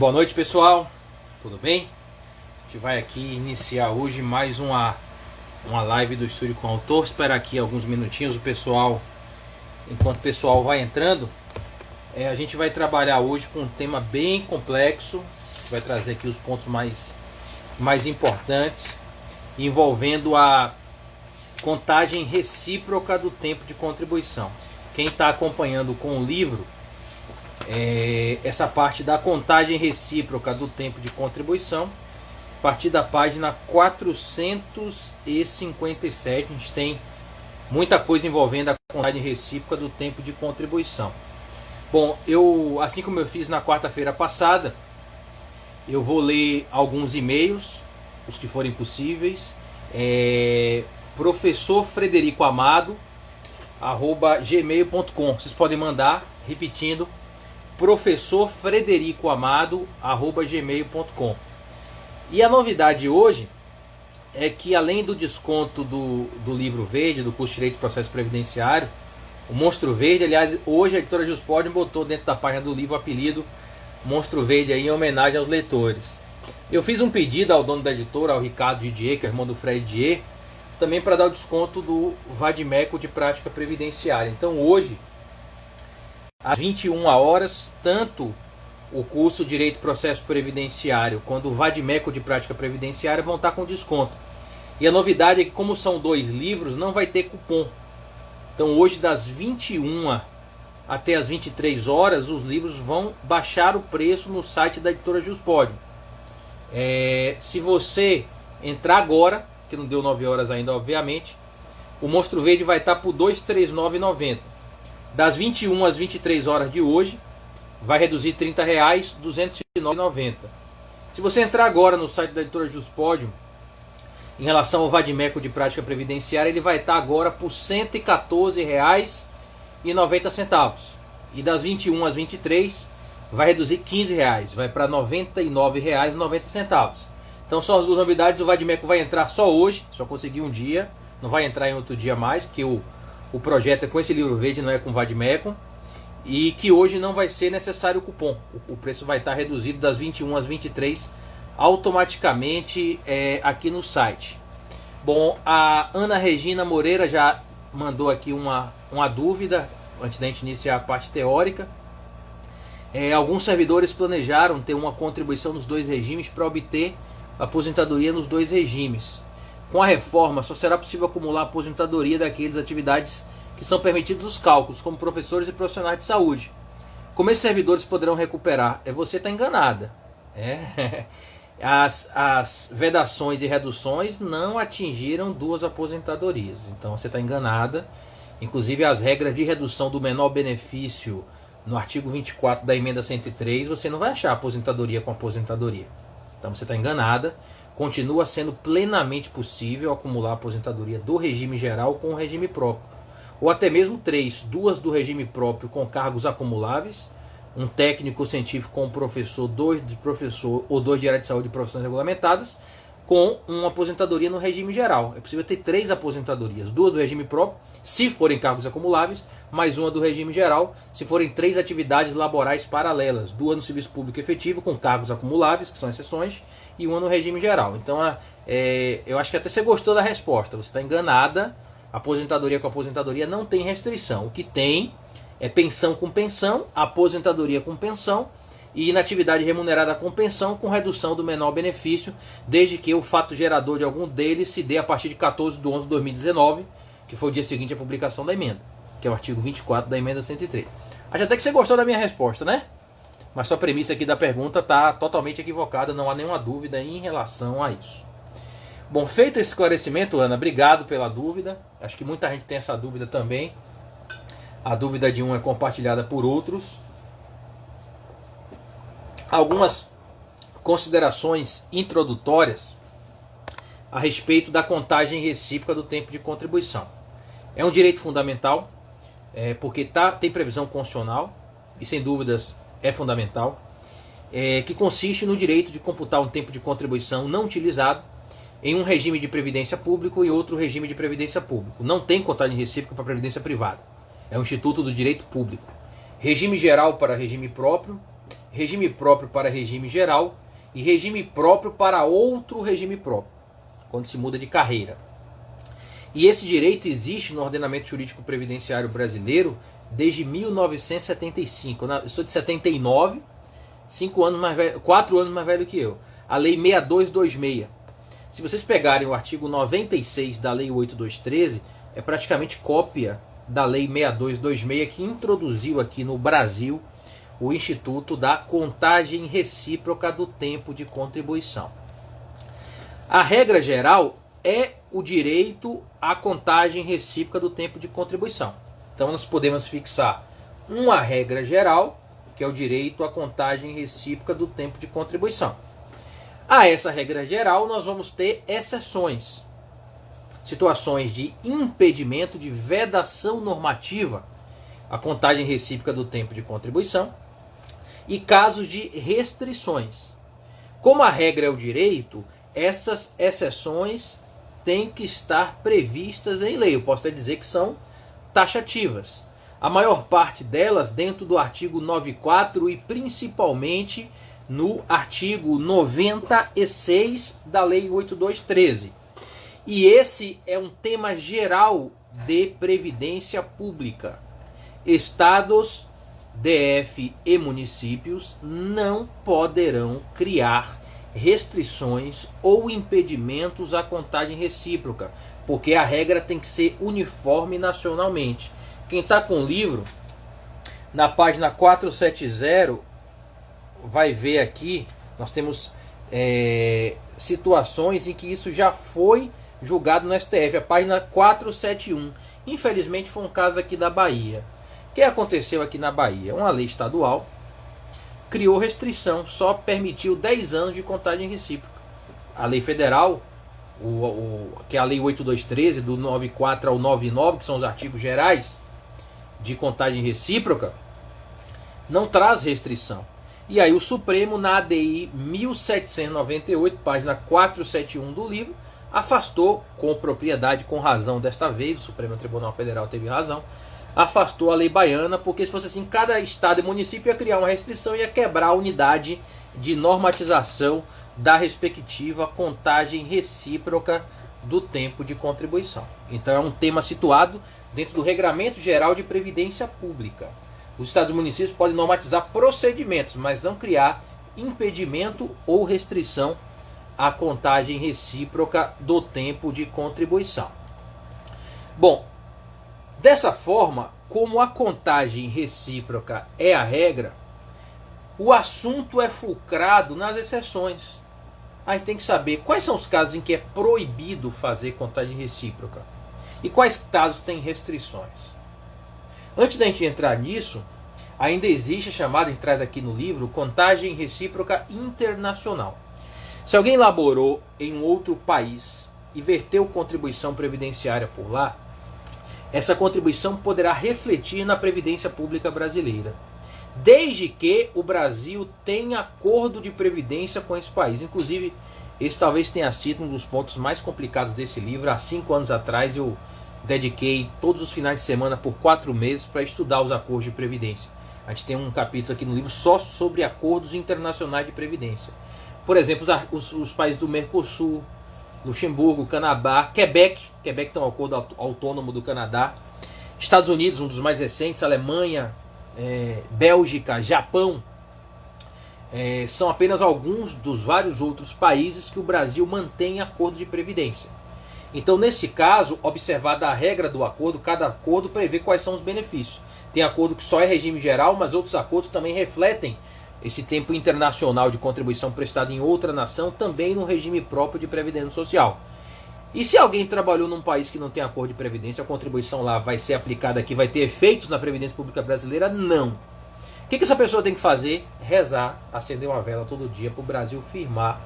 Boa noite, pessoal, tudo bem? A gente vai aqui iniciar hoje mais uma live do Estúdio com o Autor. Esperar aqui alguns minutinhos enquanto o pessoal vai entrando. A gente vai trabalhar hoje com um tema bem complexo, vai trazer aqui os pontos mais importantes, envolvendo a contagem recíproca do tempo de contribuição. Quem está acompanhando com o livro, essa parte da contagem recíproca do tempo de contribuição, a partir da página 457, a gente tem muita coisa envolvendo a contagem recíproca do tempo de contribuição. Bom, assim como eu fiz na quarta-feira passada, eu vou ler alguns e-mails, os que forem possíveis. Professor Frederico Amado @gmail.com. Vocês podem mandar, repetindo, Professor Frederico Amado @gmail.com. E a novidade hoje é que, além do desconto do livro verde, do curso de Direito e Processo Previdenciário, o Monstro Verde, aliás, hoje a editora Juspodium botou dentro da página do livro o apelido Monstro Verde aí, em homenagem aos leitores. Eu fiz um pedido ao dono da editora, ao Ricardo Didier, que é irmão do Fred Didier, também para dar o desconto do Vadimeco de Prática Previdenciária. Então hoje, às 21 horas, tanto o curso Direito e Processo Previdenciário quanto o Vadimeco de Prática Previdenciária vão estar com desconto. E a novidade é que, como são dois livros, não vai ter cupom. Então hoje, das 21 até as 23 horas, os livros vão baixar o preço no site da editora Juspodium. Se você entrar agora, que não deu 9 horas ainda, obviamente, o Monstro Verde vai estar por R$ 239,90. Das 21 às 23 horas de hoje, vai reduzir R$ 30, R$ 209,90. Se você entrar agora no site da editora Juspodium, em relação ao Vadimeco de Prática Previdenciária, ele vai estar agora por R$ 114,90. E das 21 às 23, vai reduzir R$ 15, vai para R$ 99,90. Então são as duas novidades. O Vadimeco vai entrar só hoje, só consegui um dia, não vai entrar em outro dia mais, porque o projeto é com esse livro verde, não é com o Vadimeco. E que hoje não vai ser necessário o cupom. O preço vai estar reduzido das 21 às 23 automaticamente aqui no site. Bom, a Ana Regina Moreira já mandou aqui uma dúvida antes da gente iniciar a parte teórica. Alguns servidores planejaram ter uma contribuição nos dois regimes para obter aposentadoria nos dois regimes. Com a reforma, só será possível acumular aposentadoria daquelas atividades que são permitidos os cálculos, como professores e profissionais de saúde. Como esses servidores poderão recuperar? Você está enganada. As vedações e reduções não atingiram duas aposentadorias. Então você está enganada. Inclusive, as regras de redução do menor benefício no artigo 24 da emenda 103, você não vai achar aposentadoria com aposentadoria. Então você está enganada. Continua sendo plenamente possível acumular a aposentadoria do regime geral com o regime próprio. Ou até mesmo duas do regime próprio com cargos acumuláveis, um técnico científico com um professor, dois de professor ou dois de área de saúde de profissões regulamentadas, com uma aposentadoria no regime geral. É possível ter 3 aposentadorias, 2 do regime próprio, se forem cargos acumuláveis, mais uma do regime geral, se forem 3 atividades laborais paralelas, 2 no serviço público efetivo com cargos acumuláveis, que são exceções, e uma no regime geral. Então eu acho que até você gostou da resposta, você está enganada. Aposentadoria com aposentadoria não tem restrição. O que tem é pensão com pensão, aposentadoria com pensão e inatividade remunerada com pensão, com redução do menor benefício, desde que o fato gerador de algum deles se dê a partir de 14/11/2019, que foi o dia seguinte à publicação da emenda, que é o artigo 24 da emenda 103. Acho até que você gostou da minha resposta, né? Mas sua premissa aqui da pergunta está totalmente equivocada, não há nenhuma dúvida em relação a isso. Bom, feito esse esclarecimento, Ana, obrigado pela dúvida. Acho que muita gente tem essa dúvida também. A dúvida de um é compartilhada por outros. Algumas considerações introdutórias a respeito da contagem recíproca do tempo de contribuição. É um direito fundamental, porque tem previsão constitucional, e sem dúvidas é fundamental, que consiste no direito de computar um tempo de contribuição não utilizado em um regime de previdência público e outro regime de previdência público. Não tem contagem recíproca para previdência privada. É um instituto do direito público. Regime geral para regime próprio regime próprio para regime geral e regime próprio para outro regime próprio, quando se muda de carreira. E esse direito existe no ordenamento jurídico previdenciário brasileiro desde 1975. Eu sou de 79, 4 anos mais velho que eu. A Lei 6226. Se vocês pegarem o artigo 96 da Lei 8213, é praticamente cópia da Lei 6226, que introduziu aqui no Brasil o Instituto da Contagem Recíproca do Tempo de Contribuição. A regra geral é o direito à contagem recíproca do tempo de contribuição. Então nós podemos fixar uma regra geral, que é o direito à contagem recíproca do tempo de contribuição. A essa regra geral nós vamos ter exceções. Situações de impedimento, de vedação normativa à contagem recíproca do tempo de contribuição e casos de restrições. Como a regra é o direito, essas exceções têm que estar previstas em lei. Eu posso até dizer que são taxativas. A maior parte delas dentro do artigo 94 e principalmente no artigo 96 da Lei 8213. E esse é um tema geral de previdência pública. Estados, DF e municípios não poderão criar restrições ou impedimentos à contagem recíproca, porque a regra tem que ser uniforme nacionalmente. Quem está com o livro, na página 470, vai ver aqui, nós temos situações em que isso já foi julgado no STF, a página 471. Infelizmente foi um caso aqui da Bahia. O que aconteceu aqui na Bahia? Uma lei estadual criou restrição, só permitiu 10 anos de contagem recíproca. A lei federal, que é a lei 8213, do 94 ao 99, que são os artigos gerais de contagem recíproca, não traz restrição. E aí o Supremo, na ADI 1798, página 471 do livro, afastou com propriedade, com razão desta vez, o Supremo Tribunal Federal teve razão, afastou a lei baiana, porque se fosse assim, cada estado e município ia criar uma restrição e ia quebrar a unidade de normatização da respectiva contagem recíproca do tempo de contribuição. Então é um tema situado dentro do Regramento Geral de Previdência Pública. Os estados e municípios podem normatizar procedimentos, mas não criar impedimento ou restrição à contagem recíproca do tempo de contribuição. Bom, dessa forma, como a contagem recíproca é a regra, o assunto é fulcrado nas exceções. A gente tem que saber quais são os casos em que é proibido fazer contagem recíproca e quais casos têm restrições. Antes da gente entrar nisso, ainda existe a chamada, a gente traz aqui no livro, contagem recíproca internacional. Se alguém laborou em um outro país e verteu contribuição previdenciária por lá, essa contribuição poderá refletir na Previdência Pública brasileira, desde que o Brasil tenha acordo de previdência com esse país. Inclusive, esse talvez tenha sido um dos pontos mais complicados desse livro. Há 5 anos atrás eu dediquei todos os finais de semana por 4 meses para estudar os acordos de previdência. A gente tem um capítulo aqui no livro só sobre acordos internacionais de previdência. Por exemplo, os países do Mercosul, Luxemburgo, Canadá, Quebec tem um acordo autônomo do Canadá, Estados Unidos, um dos mais recentes, Alemanha, Bélgica, Japão, são apenas alguns dos vários outros países que o Brasil mantém acordo de previdência. Então, nesse caso, observada a regra do acordo, cada acordo prevê quais são os benefícios. Tem acordo que só é regime geral, mas outros acordos também refletem esse tempo internacional de contribuição prestada em outra nação, também no regime próprio de previdência social. E se alguém trabalhou num país que não tem acordo de previdência, a contribuição lá vai ser aplicada aqui, vai ter efeitos na Previdência Pública Brasileira? Não. O que essa pessoa tem que fazer? Rezar, acender uma vela todo dia para o Brasil firmar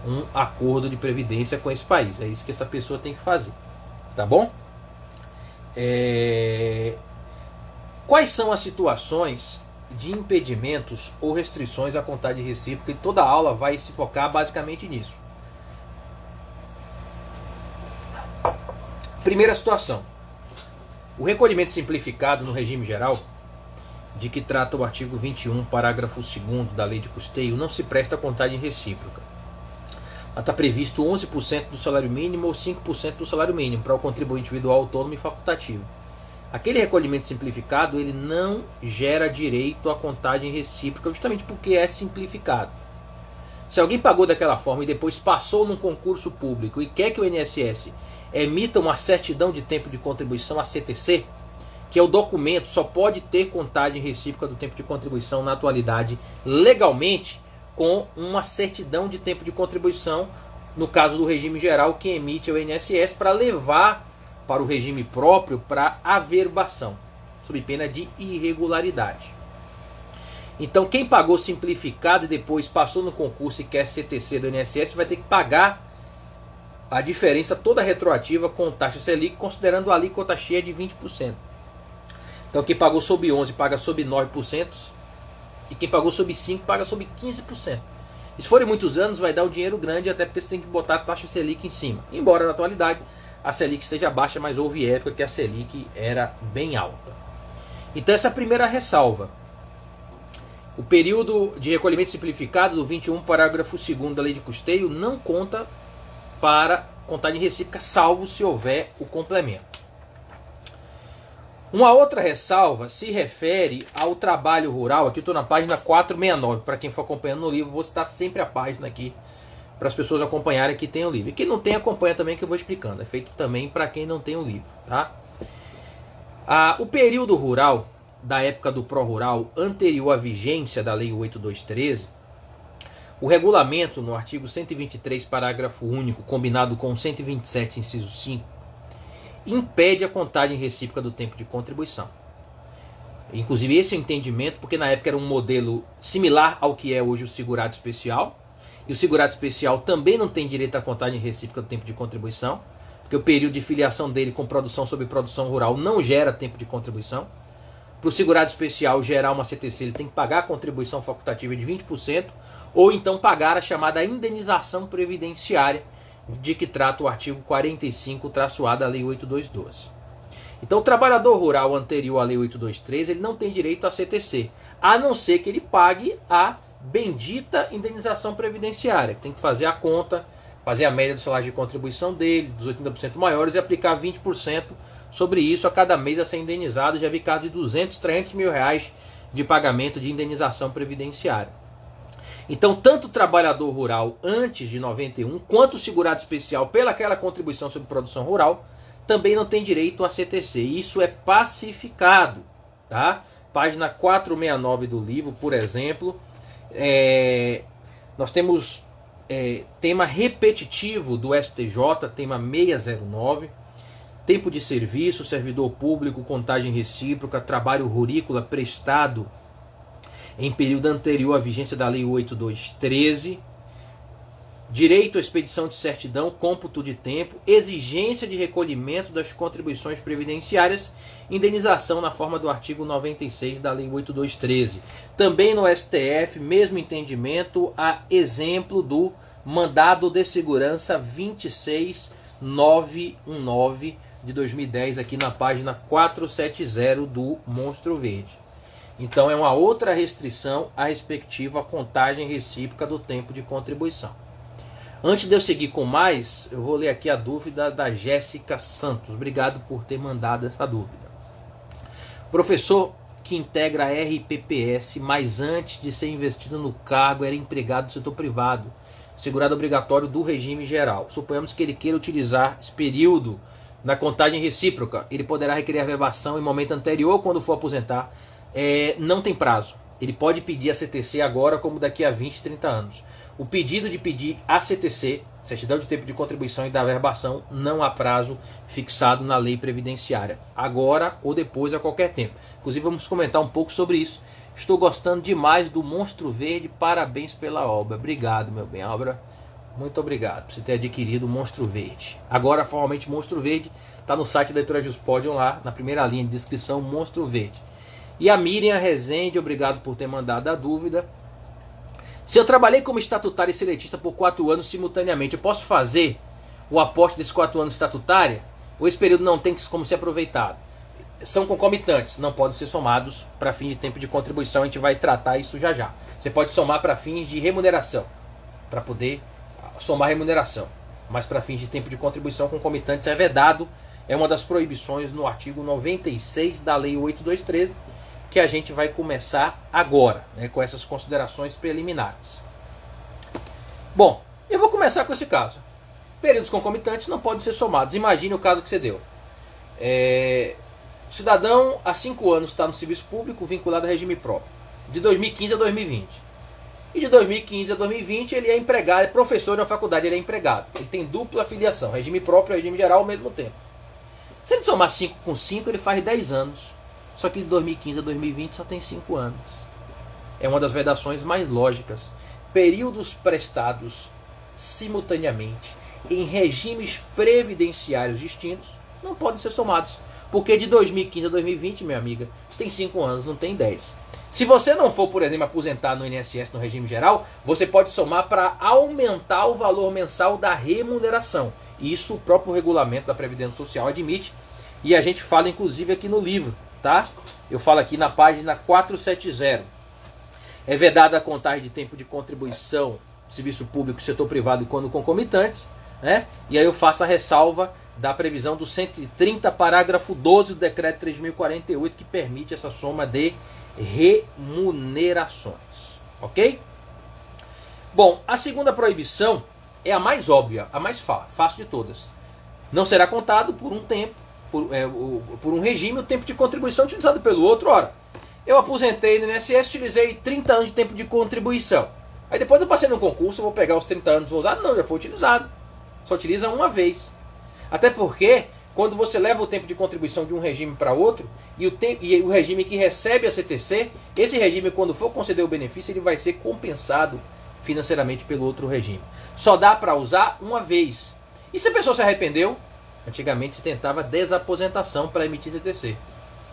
um acordo de previdência com esse país. É isso que essa pessoa tem que fazer. Tá bom? Quais são as situações de impedimentos ou restrições à contagem recíproca? E toda a aula vai se focar basicamente nisso. Primeira situação: o recolhimento simplificado no regime geral de que trata o artigo 21, parágrafo 2º da Lei de Custeio, não se presta contagem recíproca. Está previsto 11% do salário mínimo ou 5% do salário mínimo para o contribuinte individual, autônomo e facultativo. Aquele recolhimento simplificado ele não gera direito à contagem recíproca, justamente porque é simplificado. Se alguém pagou daquela forma e depois passou num concurso público e quer que o INSS emita uma certidão de tempo de contribuição, a CTC, que é o documento, só pode ter contagem recíproca do tempo de contribuição na atualidade legalmente com uma certidão de tempo de contribuição, no caso do regime geral, que emite o INSS para levar para o regime próprio para averbação, sob pena de irregularidade. Então quem pagou simplificado e depois passou no concurso e quer CTC do INSS vai ter que pagar a diferença toda retroativa com taxa Selic, considerando a alíquota cheia de 20%. Então quem pagou sob 11% paga sob 9%, e quem pagou sob 5% paga sob 15%. E se forem muitos anos vai dar um dinheiro grande, até porque você tem que botar a taxa Selic em cima. Embora na atualidade a Selic esteja baixa, mas houve época que a Selic era bem alta. Então essa é a primeira ressalva. O período de recolhimento simplificado do 21, parágrafo 2º da Lei de Custeio não conta para contagem recíproca, salvo se houver o complemento. Uma outra ressalva se refere ao trabalho rural. Aqui eu estou na página 469. Para quem for acompanhando no livro, vou citar sempre a página aqui para as pessoas acompanharem que tem o livro. E quem não tem, acompanha também, que eu vou explicando. É feito também para quem não tem o livro. Tá? O período rural, da época do pró-rural, anterior à vigência da Lei 8213, o regulamento, no artigo 123, parágrafo único, combinado com 127, inciso 5, impede a contagem recíproca do tempo de contribuição. Inclusive esse entendimento, porque na época era um modelo similar ao que é hoje o segurado especial, e o segurado especial também não tem direito à contagem recíproca do tempo de contribuição, porque o período de filiação dele com produção sobre produção rural não gera tempo de contribuição. Para o segurado especial gerar uma CTC, ele tem que pagar a contribuição facultativa de 20%, ou então pagar a chamada indenização previdenciária, de que trata o artigo 45-A da Lei 8212. Então o trabalhador rural anterior à Lei 8213, ele não tem direito a CTC, a não ser que ele pague a bendita indenização previdenciária, que tem que fazer a conta, fazer a média do salário de contribuição dele, dos 80% maiores, e aplicar 20% sobre isso a cada mês a ser indenizado. Já vi casos de 200, 300 mil reais de pagamento de indenização previdenciária. Então, tanto o trabalhador rural antes de 91, quanto o segurado especial pelaquela contribuição sobre produção rural, também não tem direito a CTC. Isso é pacificado. Tá? Página 469 do livro, por exemplo, nós temos tema repetitivo do STJ, tema 609, tempo de serviço, servidor público, contagem recíproca, trabalho rurícola prestado em período anterior à vigência da Lei 8213, direito à expedição de certidão, cômputo de tempo, exigência de recolhimento das contribuições previdenciárias, indenização na forma do artigo 96 da Lei 8213. Também no STF, mesmo entendimento, a exemplo do Mandado de Segurança 26919 de 2010, aqui na página 470 do Monstro Verde. Então é uma outra restrição à respectiva contagem recíproca do tempo de contribuição. Antes de eu seguir com mais, eu vou ler aqui a dúvida da Jéssica Santos. Obrigado por ter mandado essa dúvida. Professor que integra a RPPS, mas antes de ser investido no cargo era empregado do setor privado, segurado obrigatório do regime geral. Suponhamos que ele queira utilizar esse período na contagem recíproca. Ele poderá requerer a reverbação em momento anterior quando for aposentar. Não tem prazo. Ele pode pedir a CTC agora como daqui a 20, 30 anos. O pedido de pedir a CTC, certidão de tempo de contribuição e da averbação, não há prazo fixado na lei previdenciária. Agora ou depois, a qualquer tempo. Inclusive vamos comentar um pouco sobre isso. Estou gostando demais do Monstro Verde. Parabéns pela obra. Obrigado, meu bem. Obra, muito obrigado por você ter adquirido o Monstro Verde. Agora, formalmente, Monstro Verde está no site da Editora Juspodium, lá na primeira linha de descrição, Monstro Verde. E a Miriam Rezende, obrigado por ter mandado a dúvida. Se eu trabalhei como estatutário e seletista por 4 anos simultaneamente, eu posso fazer o aporte desses 4 anos estatutária? Ou esse período não tem como ser aproveitado? são concomitantes, não podem ser somados para fins de tempo de contribuição, a gente vai tratar isso já já. Você pode somar para fins de remuneração, para poder somar remuneração, mas para fins de tempo de contribuição concomitantes é vedado, é uma das proibições no artigo 96 da Lei 8213, que a gente vai começar agora, né, com essas considerações preliminares. Bom, eu vou começar com esse caso. Períodos concomitantes não podem ser somados. Imagine o caso que você deu. O cidadão há 5 anos está no serviço público vinculado a regime próprio, de 2015 a 2020. E de 2015 a 2020 ele é empregado, é professor na faculdade, ele é empregado. Ele tem dupla filiação, regime próprio e regime geral ao mesmo tempo. Se ele somar 5 com 5, ele faz 10 anos. Só que de 2015 a 2020 só tem 5 anos. É uma das vedações mais lógicas. Períodos prestados simultaneamente em regimes previdenciários distintos não podem ser somados. Porque de 2015 a 2020, minha amiga, tem 5 anos, não tem 10. Se você não for, por exemplo, aposentado no INSS no regime geral, você pode somar para aumentar o valor mensal da remuneração. Isso o próprio regulamento da Previdência Social admite. E a gente fala inclusive aqui no livro, tá? Eu falo aqui na página 470. É vedada a contagem de tempo de contribuição, serviço público e setor privado quando concomitantes, né? E aí eu faço a ressalva da previsão do 130, parágrafo 12 do decreto 3.048, que permite essa soma de remunerações, ok? Bom, a segunda proibição é a mais óbvia, a mais fácil de todas. Não será contado por um tempo, por um regime, o tempo de contribuição utilizado pelo outro. Ora, eu aposentei no INSS, utilizei 30 anos de tempo de contribuição. Aí depois eu passei no concurso, eu vou pegar os 30 anos, vou usar? Não, já foi utilizado. Só utiliza uma vez. Até porque, quando você leva o tempo de contribuição de um regime para outro, e o regime que recebe a CTC, esse regime, quando for conceder o benefício, ele vai ser compensado financeiramente pelo outro regime. Só dá para usar uma vez. E se a pessoa se arrependeu? Antigamente se tentava desaposentação para emitir CTC.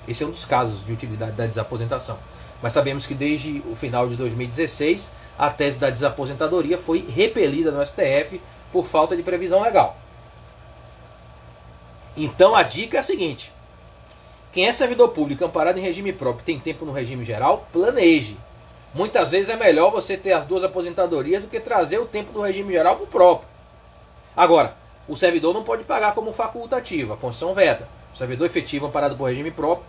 Esse é um dos casos de utilidade da desaposentação. Mas sabemos que desde o final de 2016, a tese da desaposentadoria foi repelida no STF por falta de previsão legal. Então a dica é a seguinte: quem é servidor público amparado em regime próprio tem tempo no regime geral, planeje. Muitas vezes é melhor você ter as duas aposentadorias do que trazer o tempo do regime geral para o próprio. Agora, o servidor não pode pagar como facultativo, a Constituição veda. O servidor efetivo amparado por regime próprio,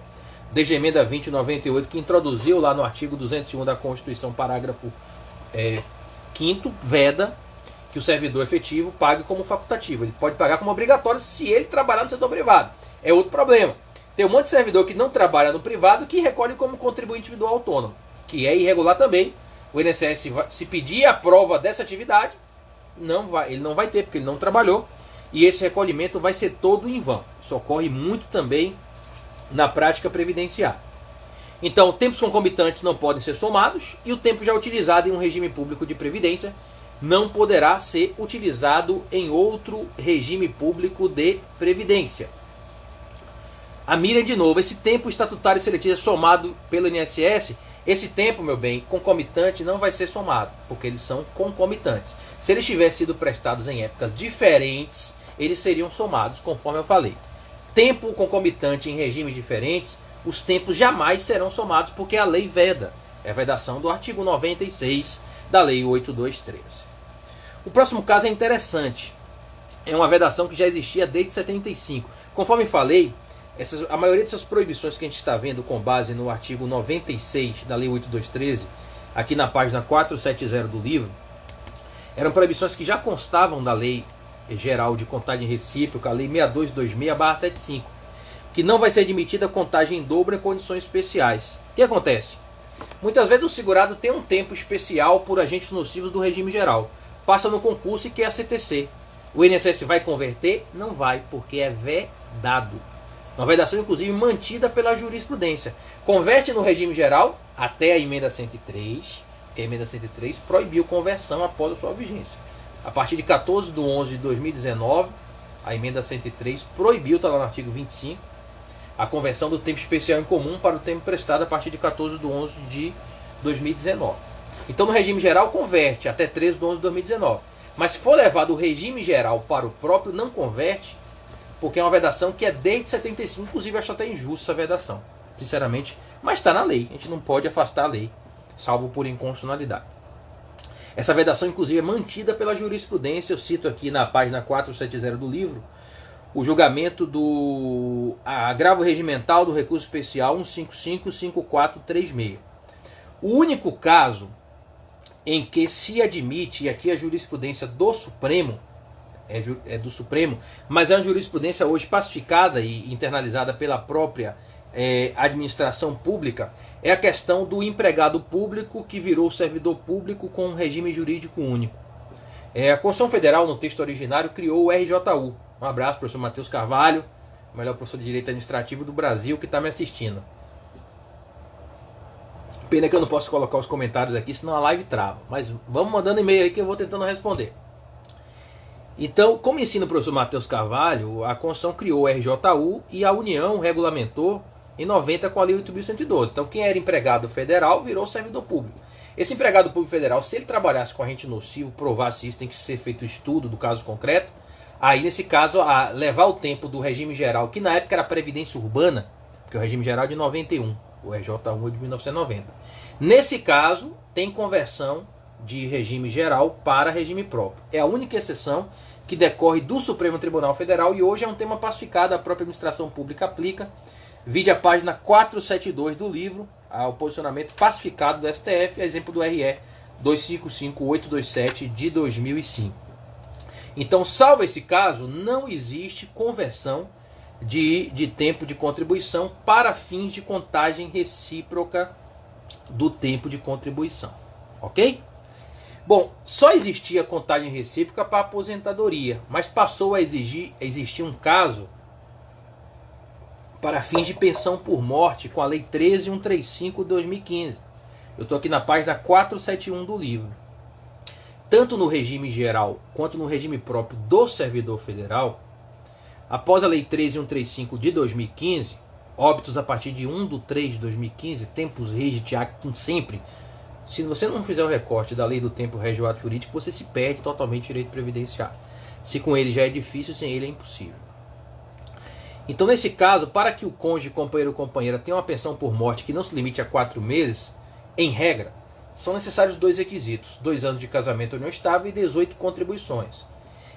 desde a emenda 2098, que introduziu lá no artigo 201 da Constituição, parágrafo 5º, veda que o servidor efetivo pague como facultativo. Ele pode pagar como obrigatório se ele trabalhar no setor privado. É outro problema. Tem um monte de servidor que não trabalha no privado que recolhe como contribuinte individual autônomo, que é irregular também. O INSS, se pedir a prova dessa atividade, ele não vai ter, porque ele não trabalhou, e esse recolhimento vai ser todo em vão. Isso ocorre muito também na prática previdenciária. Então, tempos concomitantes não podem ser somados, e o tempo já utilizado em um regime público de previdência não poderá ser utilizado em outro regime público de previdência. A mira de novo, esse tempo estatutário seletivo é somado pelo INSS, esse tempo, meu bem, concomitante não vai ser somado, porque eles são concomitantes. Se eles tivessem sido prestados em épocas diferentes, eles seriam somados, conforme eu falei. Tempo concomitante em regimes diferentes, os tempos jamais serão somados, porque a lei veda. É a vedação do artigo 96 da Lei 8213. O próximo caso é interessante. É uma vedação que já existia desde 75. Conforme falei, a maioria dessas proibições que a gente está vendo com base no artigo 96 da Lei 8213, aqui na página 470 do livro, eram proibições que já constavam da Lei Geral de Contagem Recíproca, a Lei 6226/75, que não vai ser admitida contagem em dobro em condições especiais. O que acontece? Muitas vezes o segurado tem um tempo especial por agentes nocivos do regime geral, passa no concurso e quer a CTC. O INSS vai converter? Não vai, porque é vedado. Uma vedação, inclusive, mantida pela jurisprudência. Converte no regime geral até a emenda 103, que a emenda 103 proibiu conversão após a sua vigência. A partir de 14/11/2019, a emenda 103 proibiu, está lá no artigo 25, a conversão do tempo especial em comum para o tempo prestado a partir de 14/11/2019. Então, no regime geral, converte até 13/11/2019. Mas se for levado o regime geral para o próprio, não converte, porque é uma vedação que é desde 75, inclusive eu acho até injusta essa vedação, sinceramente, mas está na lei, a gente não pode afastar a lei, salvo por inconstitucionalidade. Essa vedação, inclusive, é mantida pela jurisprudência. Eu cito aqui na página 470 do livro o julgamento do agravo regimental do recurso especial 1555436. O único caso em que se admite, e aqui a jurisprudência do Supremo, é do Supremo, mas é uma jurisprudência hoje pacificada e internalizada pela própria administração pública, é a questão do empregado público que virou servidor público com um regime jurídico único. A Constituição Federal, no texto originário, criou o RJU. Um abraço, professor Matheus Carvalho, o melhor professor de Direito Administrativo do Brasil, que está me assistindo. Pena que eu não posso colocar os comentários aqui, senão a live trava. Mas vamos mandando e-mail aí que eu vou tentando responder. Então, como ensina o professor Matheus Carvalho, a Constituição criou o RJU e a União regulamentou em 90 com a Lei 8.112. Então, quem era empregado federal virou servidor público. Esse empregado público federal, se ele trabalhasse com agente nocivo, provasse isso, tem que ser feito estudo do caso concreto. Aí, nesse caso, a levar o tempo do regime geral, que na época era Previdência Urbana, porque o regime geral é de 91, o RJU é de 1990. Nesse caso, tem conversão de regime geral para regime próprio. É a única exceção que decorre do Supremo Tribunal Federal e hoje é um tema pacificado, a própria administração pública aplica. Vide a página 472 do livro, o posicionamento pacificado do STF, exemplo do RE 255827 de 2005. Então, salvo esse caso, não existe conversão de tempo de contribuição para fins de contagem recíproca do tempo de contribuição. Ok? Bom, só existia contagem recíproca para aposentadoria, mas passou a existir um caso para fins de pensão por morte com a Lei 13.135 de 2015. Eu estou aqui na página 471 do livro. Tanto no regime geral quanto no regime próprio do servidor federal, após a Lei 13.135 de 2015, óbitos a partir de 1/3 de 2015, tempus regit actum sempre. Se você não fizer o recorte da lei do tempo regio ato jurídico, você se perde totalmente o direito previdenciário. Se com ele já é difícil, sem ele é impossível. Então, nesse caso, para que o cônjuge, companheiro ou companheira tenha uma pensão por morte que não se limite a 4 meses, em regra, são necessários 2 requisitos: 2 anos de casamento ou união estável e 18 contribuições.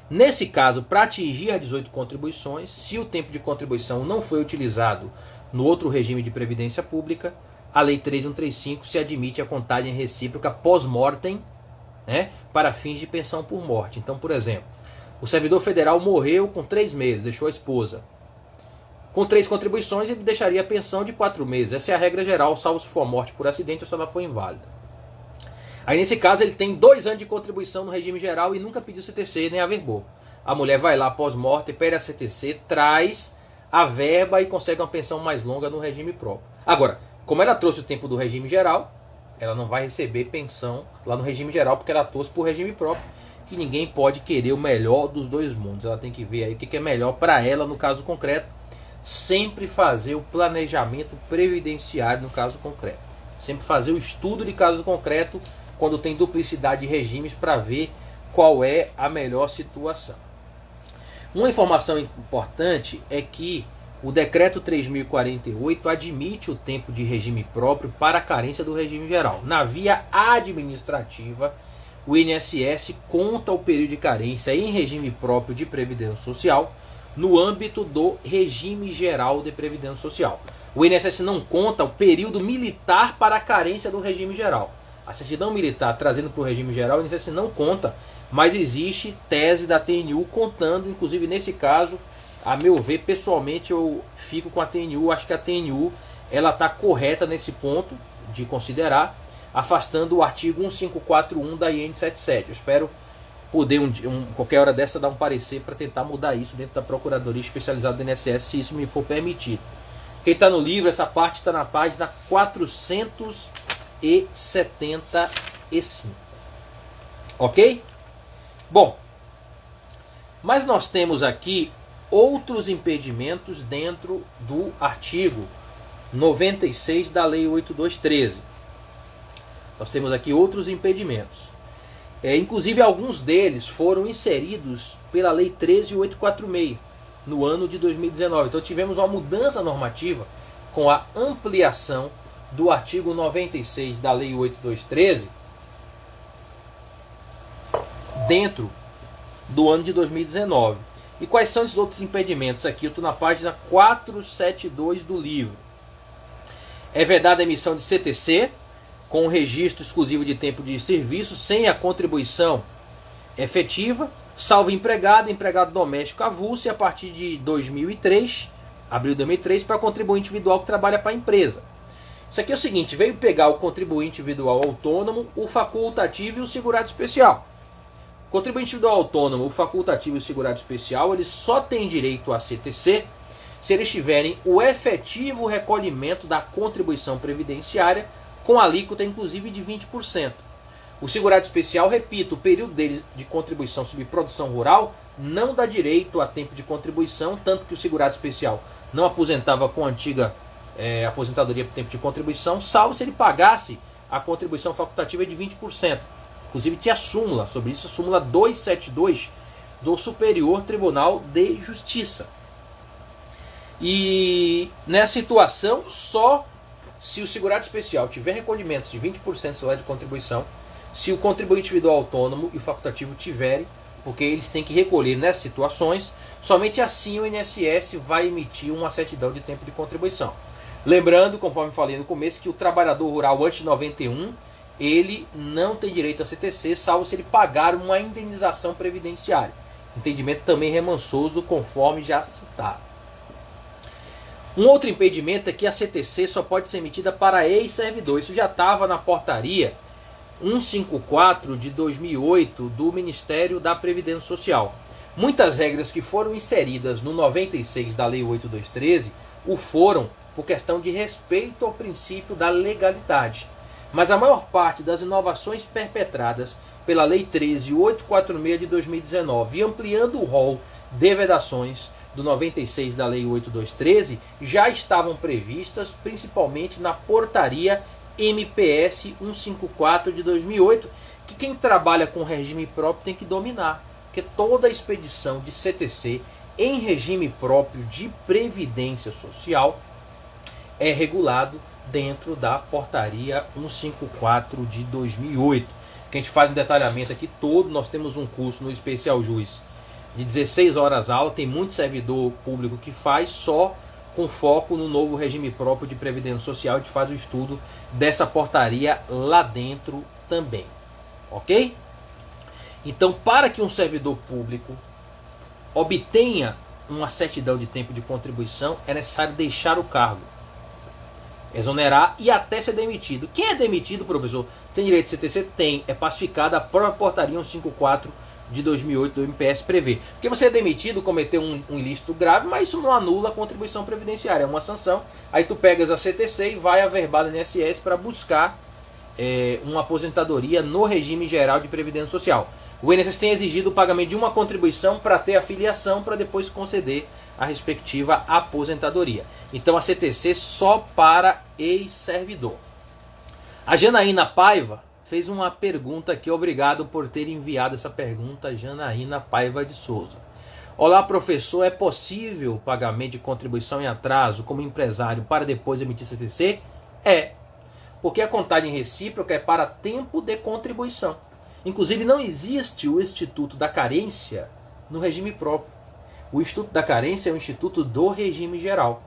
Nesse caso, para atingir as 18 contribuições, se o tempo de contribuição não foi utilizado no outro regime de previdência pública, a Lei 13.135 se admite a contagem recíproca pós-mortem, né, para fins de pensão por morte. Então, por exemplo, o servidor federal morreu com 3 meses, deixou a esposa. Com 3 contribuições, ele deixaria a pensão de 4 meses. Essa é a regra geral, salvo se for morte por acidente ou se ela for inválida. Aí, nesse caso, ele tem 2 anos de contribuição no regime geral e nunca pediu CTC nem averbou. A mulher vai lá pós-morte, pede a CTC, traz a verba e consegue uma pensão mais longa no regime próprio. Agora, como ela trouxe o tempo do regime geral, ela não vai receber pensão lá no regime geral, porque ela trouxe para o regime próprio, que ninguém pode querer o melhor dos 2 mundos. Ela tem que ver aí o que é melhor para ela no caso concreto. Sempre fazer o planejamento previdenciário no caso concreto. Sempre fazer o estudo de caso concreto quando tem duplicidade de regimes para ver qual é a melhor situação. Uma informação importante é que o decreto 3.048 admite o tempo de regime próprio para a carência do regime geral. Na via administrativa, o INSS conta o período de carência em regime próprio de previdência social no âmbito do regime geral de previdência social. O INSS não conta o período militar para a carência do regime geral. A certidão militar trazendo para o regime geral, o INSS não conta, mas existe tese da TNU contando, inclusive nesse caso, a meu ver, pessoalmente eu fico com a TNU, acho que a TNU ela está correta nesse ponto de considerar, afastando o artigo 1541 da IN 77. Eu espero poder qualquer hora dessa dar um parecer para tentar mudar isso dentro da Procuradoria Especializada do INSS, se isso me for permitido. Quem está no livro, essa parte está na página 475. Ok? Bom, mas nós temos aqui outros impedimentos dentro do artigo 96 da Lei 8213. Nós temos aqui outros impedimentos. Inclusive, alguns deles foram inseridos pela Lei 13.846. no ano de 2019. Então tivemos uma mudança normativa com a ampliação do artigo 96 da Lei 8213 dentro do ano de 2019. E quais são esses outros impedimentos aqui? Eu estou na página 472 do livro. É vedada a emissão de CTC com registro exclusivo de tempo de serviço sem a contribuição efetiva, salvo empregado doméstico avulso, e a partir de 2003, abril de 2003, para contribuinte individual que trabalha para a empresa. Isso aqui é o seguinte, veio pegar o contribuinte individual autônomo, o facultativo e o segurado especial. O contribuinte individual autônomo, o facultativo e o segurado especial, eles só têm direito a CTC se eles tiverem o efetivo recolhimento da contribuição previdenciária, com alíquota inclusive de 20%. O segurado especial, repito, o período dele de contribuição sobre produção rural não dá direito a tempo de contribuição, tanto que o segurado especial não aposentava com a antiga aposentadoria por tempo de contribuição, salvo se ele pagasse a contribuição facultativa de 20%. Inclusive tinha súmula sobre isso, a súmula 272 do Superior Tribunal de Justiça. E nessa situação, só se o segurado especial tiver recolhimentos de 20% do salário de contribuição, se o contribuinte individual autônomo e o facultativo tiverem, porque eles têm que recolher nessas situações, somente assim o INSS vai emitir uma certidão de tempo de contribuição. Lembrando, conforme falei no começo, que o trabalhador rural antes de 91, ele não tem direito a CTC, salvo se ele pagar uma indenização previdenciária. Entendimento também remansoso, conforme já citado. Um outro impedimento é que a CTC só pode ser emitida para ex-servidor. Isso já estava na portaria 154 de 2008 do Ministério da Previdência Social. Muitas regras que foram inseridas no 96 da Lei 8213 o foram por questão de respeito ao princípio da legalidade. Mas a maior parte das inovações perpetradas pela Lei 13.846 de 2019 e ampliando o rol de vedações do 96 da Lei 8213 já estavam previstas principalmente na portaria MPS 154 de 2008, que quem trabalha com regime próprio tem que dominar, porque toda a expedição de CTC em regime próprio de previdência social é regulado dentro da portaria 154 de 2008. Que a gente faz um detalhamento aqui todo, nós temos um curso no Especial Juiz de 16 horas aula, tem muito servidor público que faz só com foco no novo regime próprio de previdência social. A gente faz o estudo dessa portaria lá dentro também, ok? Então, para que um servidor público obtenha uma certidão de tempo de contribuição, é necessário deixar o cargo, exonerar e até ser demitido. Quem é demitido, professor, tem direito de CTC? Tem, é pacificada a própria portaria 154 de 2008 do MPS prevê. Porque você é demitido, cometeu um ilícito grave, mas isso não anula a contribuição previdenciária, é uma sanção. Aí tu pegas a CTC e vai averbar no INSS para buscar uma aposentadoria no regime geral de previdência social. O INSS tem exigido o pagamento de uma contribuição para ter a filiação, para depois conceder a respectiva aposentadoria. Então a CTC só para ex-servidor. A Janaína Paiva fez uma pergunta aqui, obrigado por ter enviado essa pergunta, Janaína Paiva de Souza. Olá, professor, é possível pagamento de contribuição em atraso como empresário para depois emitir CTC? É, porque a contagem recíproca é para tempo de contribuição. Inclusive não existe o Instituto da Carência no regime próprio. O Instituto da Carência é um instituto do regime geral.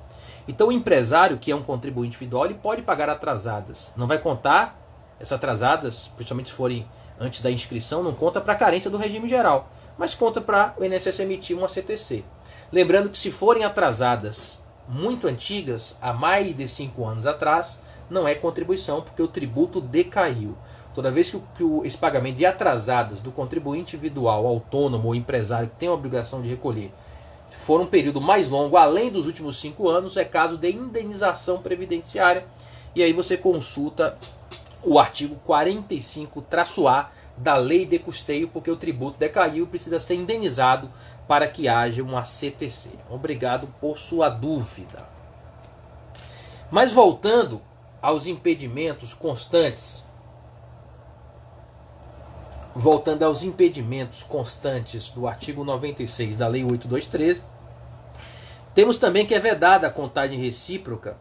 Então o empresário, que é um contribuinte individual, ele pode pagar atrasadas. Não vai contar essas atrasadas, principalmente se forem antes da inscrição, não conta para a carência do regime geral, mas conta para o INSS emitir uma CTC. Lembrando que se forem atrasadas muito antigas, há mais de 5 anos atrás, não é contribuição, porque o tributo decaiu. Toda vez que esse pagamento de atrasadas do contribuinte individual, autônomo ou empresário que tem a obrigação de recolher for um período mais longo, além dos últimos 5 anos, é caso de indenização previdenciária, e aí você consulta o artigo 45-A da Lei de Custeio, porque o tributo decaiu e precisa ser indenizado para que haja uma CTC. Obrigado por sua dúvida. Mas voltando aos impedimentos constantes, do artigo 96 da Lei 8213, Temos também que é vedada a contagem recíproca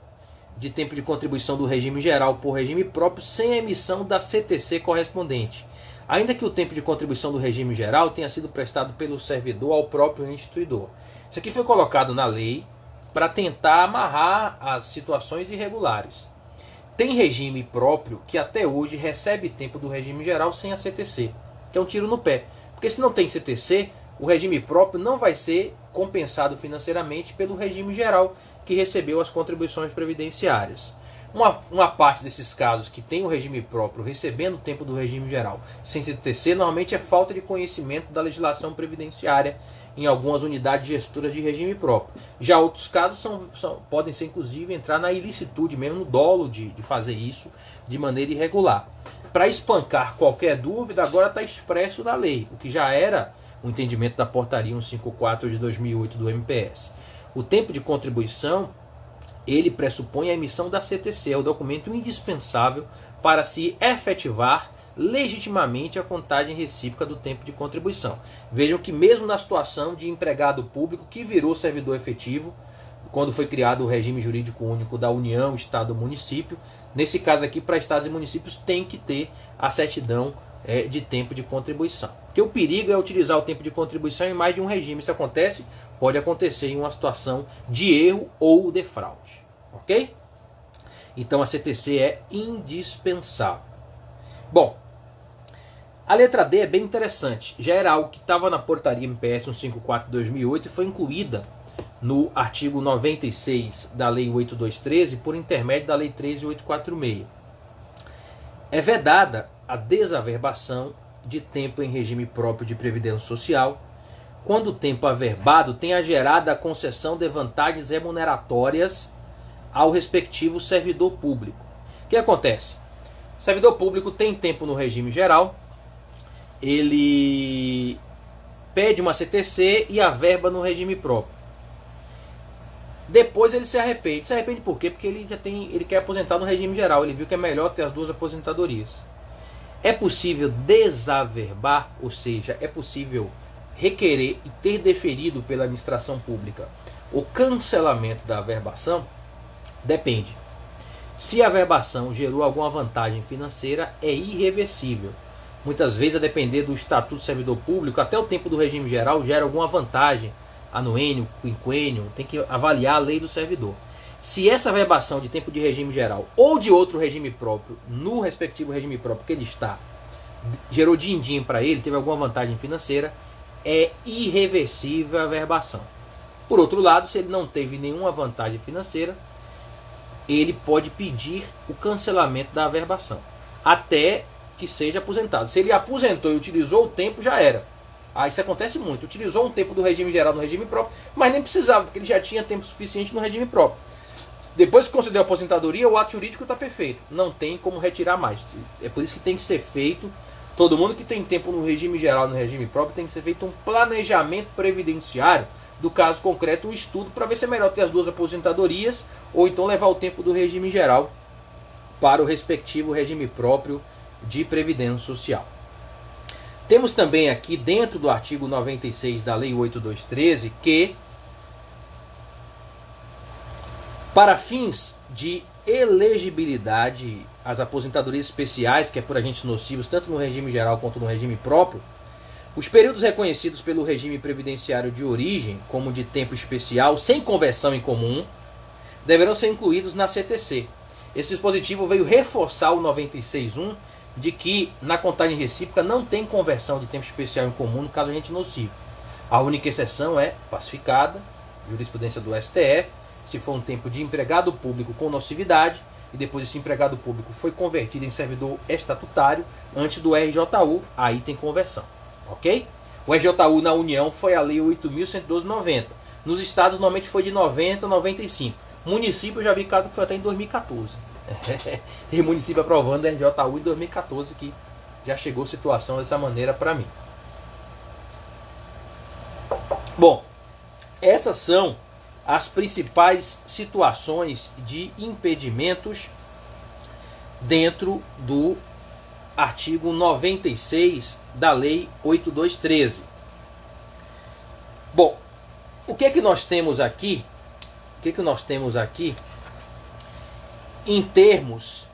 de tempo de contribuição do regime geral por regime próprio sem a emissão da CTC correspondente, ainda que o tempo de contribuição do regime geral tenha sido prestado pelo servidor ao próprio instituidor. Isso aqui foi colocado na lei para tentar amarrar as situações irregulares. Tem regime próprio que até hoje recebe tempo do regime geral sem a CTC, que é um tiro no pé. Porque se não tem CTC, o regime próprio não vai ser compensado financeiramente pelo regime geral que recebeu as contribuições previdenciárias. Uma parte desses casos que tem o regime próprio recebendo o tempo do regime geral sem CTC, normalmente é falta de conhecimento da legislação previdenciária em algumas unidades gestoras de regime próprio. Já outros casos podem ser, inclusive, entrar na ilicitude, mesmo no dolo de fazer isso de maneira irregular. Para espancar qualquer dúvida, agora está expresso na lei, o que já era o entendimento da portaria 154 de 2008 do MPS. O tempo de contribuição, ele pressupõe a emissão da CTC, é o documento indispensável para se efetivar legitimamente a contagem recíproca do tempo de contribuição. Vejam que mesmo na situação de empregado público que virou servidor efetivo, quando foi criado o regime jurídico único da União, Estado e Município, nesse caso aqui, para estados e municípios, tem que ter a certidão de tempo de contribuição. Porque o perigo é utilizar o tempo de contribuição em mais de um regime. Isso pode acontecer em uma situação de erro ou de fraude. Ok? Então a CTC é indispensável. Bom, a letra D é bem interessante. Já era algo que estava na portaria MPS 154 de 2008 e foi incluída no artigo 96 da Lei 8213 por intermédio da Lei 13846. É vedada a desaverbação de tempo em regime próprio de previdência social quando o tempo averbado tenha gerado a concessão de vantagens remuneratórias ao respectivo servidor público. O que acontece? O servidor público tem tempo no regime geral, ele pede uma CTC e averba no regime próprio. Depois ele se arrepende. Se arrepende por quê? Porque ele quer aposentar no regime geral. Ele viu que é melhor ter as duas aposentadorias. É possível desaverbar, ou seja, é possível requerer e ter deferido pela administração pública o cancelamento da averbação? Depende. Se a averbação gerou alguma vantagem financeira, é irreversível. Muitas vezes, a depender do estatuto do servidor público, até o tempo do regime geral gera alguma vantagem, anuênio, quinquênio, tem que avaliar a lei do servidor. Se essa averbação de tempo de regime geral ou de outro regime próprio, no respectivo regime próprio que ele está, gerou din-din para ele, teve alguma vantagem financeira, é irreversível a averbação. Por outro lado, se ele não teve nenhuma vantagem financeira, ele pode pedir o cancelamento da averbação, até que seja aposentado. Se ele aposentou e utilizou o tempo, já era. Isso acontece muito. Utilizou um tempo do regime geral no regime próprio, mas nem precisava, porque ele já tinha tempo suficiente no regime próprio. Depois que concedeu a aposentadoria, o ato jurídico está perfeito. Não tem como retirar mais. É por isso que tem que ser feito, todo mundo que tem tempo no regime geral e no regime próprio, tem que ser feito um planejamento previdenciário do caso concreto, um estudo para ver se é melhor ter as duas aposentadorias ou então levar o tempo do regime geral para o respectivo regime próprio de previdência social. Temos também aqui, dentro do artigo 96 da Lei 8213, que para fins de elegibilidade às aposentadorias especiais, que é por agentes nocivos, tanto no regime geral quanto no regime próprio, os períodos reconhecidos pelo regime previdenciário de origem, como de tempo especial, sem conversão em comum, deverão ser incluídos na CTC. Esse dispositivo veio reforçar o 96.1 de que na contagem recíproca não tem conversão de tempo especial em comum no caso de agente nocivo. A única exceção é pacificada, jurisprudência do STF, se for um tempo de empregado público com nocividade e depois esse empregado público foi convertido em servidor estatutário antes do RJU, aí tem conversão. Ok? O RJU na União foi a Lei 8.112/90. Nos estados normalmente foi de 90 a 95. Município eu já vi caso que foi até em 2014. Tem município aprovando a RJU em 2014 que já chegou situação dessa maneira para mim. Bom, essas são as principais situações de impedimentos dentro do artigo 96 da Lei 8213. Bom, o que é que nós temos aqui que nós temos aqui em termos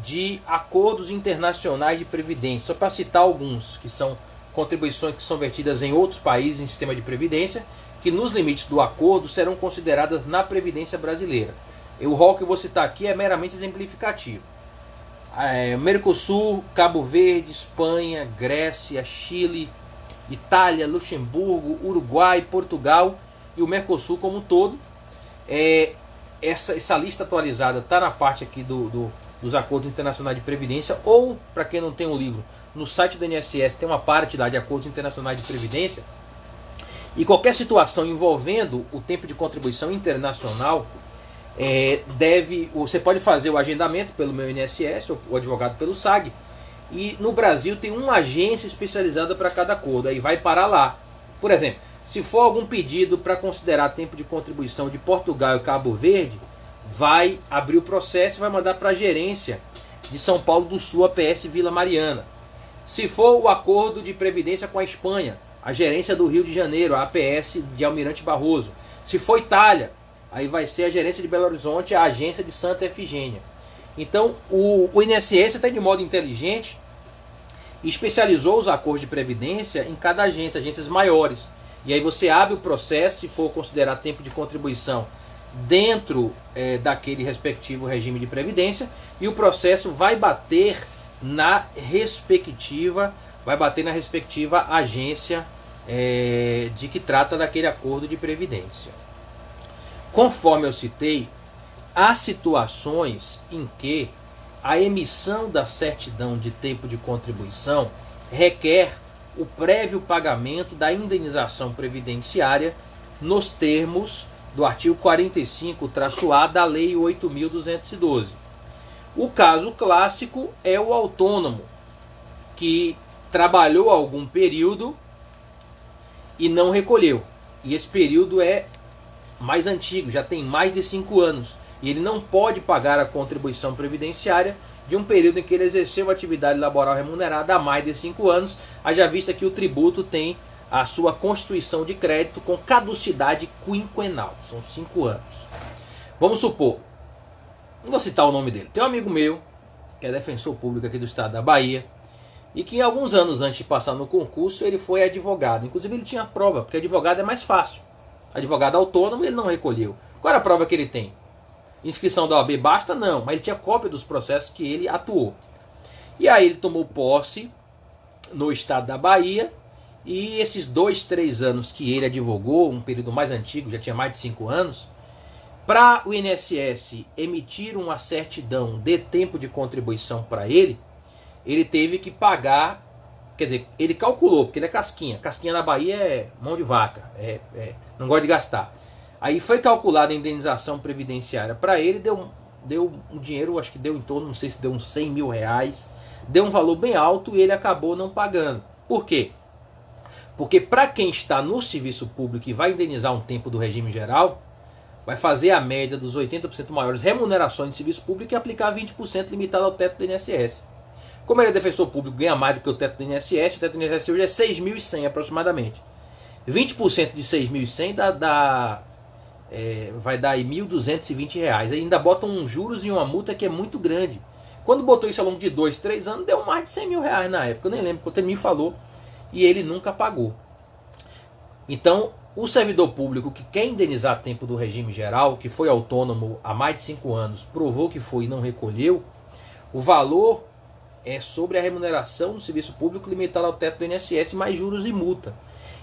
de acordos internacionais de previdência. Só para citar alguns, que são contribuições que são vertidas em outros países em sistema de previdência, que nos limites do acordo serão consideradas na previdência brasileira. O rol que eu vou citar aqui é meramente exemplificativo. Mercosul, Cabo Verde, Espanha, Grécia, Chile, Itália, Luxemburgo, Uruguai, Portugal e o Mercosul como um todo. Essa lista atualizada está na parte aqui dos acordos internacionais de previdência, ou, para quem não tem um livro, no site do INSS tem uma parte lá de acordos internacionais de previdência. E qualquer situação envolvendo o tempo de contribuição internacional, você pode fazer o agendamento pelo meu INSS ou o advogado pelo SAG. E no Brasil tem uma agência especializada para cada acordo, aí vai parar lá. Por exemplo, se for algum pedido para considerar tempo de contribuição de Portugal e Cabo Verde, vai abrir o processo e vai mandar para a gerência de São Paulo do Sul, APS Vila Mariana. Se for o acordo de previdência com a Espanha, a gerência do Rio de Janeiro, a APS de Almirante Barroso. Se for Itália, aí vai ser a gerência de Belo Horizonte, a agência de Santa Efigênia. Então o INSS está de modo inteligente e especializou os acordos de previdência em cada agência, agências maiores. E aí você abre o processo, se for considerar tempo de contribuição dentro daquele respectivo regime de previdência, e o processo vai bater na respectiva agência de que trata daquele acordo de previdência. Conforme eu citei, há situações em que a emissão da certidão de tempo de contribuição requer o prévio pagamento da indenização previdenciária nos termos do artigo 45-A da Lei 8.212. O caso clássico é o autônomo, que trabalhou algum período e não recolheu. E esse período é mais antigo, já tem mais de 5 anos. E ele não pode pagar a contribuição previdenciária de um período em que ele exerceu atividade laboral remunerada há mais de 5 anos, haja vista que o tributo tem a sua constituição de crédito com caducidade quinquenal, são 5 anos. Vamos supor, não vou citar o nome dele, tem um amigo meu, que é defensor público aqui do estado da Bahia, e que alguns anos antes de passar no concurso ele foi advogado. Inclusive ele tinha prova, porque advogado é mais fácil. Advogado autônomo ele não recolheu. Qual era a prova que ele tem? Inscrição da OAB basta? Não, mas ele tinha cópia dos processos que ele atuou. E aí ele tomou posse no estado da Bahia, e esses 2, 3 anos que ele advogou, um período mais antigo, já tinha mais de 5 anos, para o INSS emitir uma certidão de tempo de contribuição para ele teve que pagar, quer dizer, ele calculou, porque ele é casquinha. Casquinha na Bahia é mão de vaca, não gosta de gastar. Aí foi calculada a indenização previdenciária para ele, deu um dinheiro, acho que deu em torno, não sei se deu uns 100 mil reais, deu um valor bem alto e ele acabou não pagando. Por quê? Porque para quem está no serviço público e vai indenizar um tempo do regime geral, vai fazer a média dos 80% maiores remunerações de serviço público e aplicar 20% limitado ao teto do INSS. Como ele é defensor público, ganha mais do que o teto do INSS, o teto do INSS hoje é 6.100 aproximadamente. 20% de 6.100 vai dar aí R$ 1.220. Aí ainda botam uns juros e uma multa que é muito grande. Quando botou isso ao longo de 2, 3 anos, deu mais de 100 mil reais na época. Eu nem lembro quanto ele me falou. E ele nunca pagou. Então, o servidor público que quer indenizar tempo do regime geral, que foi autônomo há mais de 5 anos, provou que foi e não recolheu, o valor é sobre a remuneração do serviço público limitado ao teto do INSS, mais juros e multa.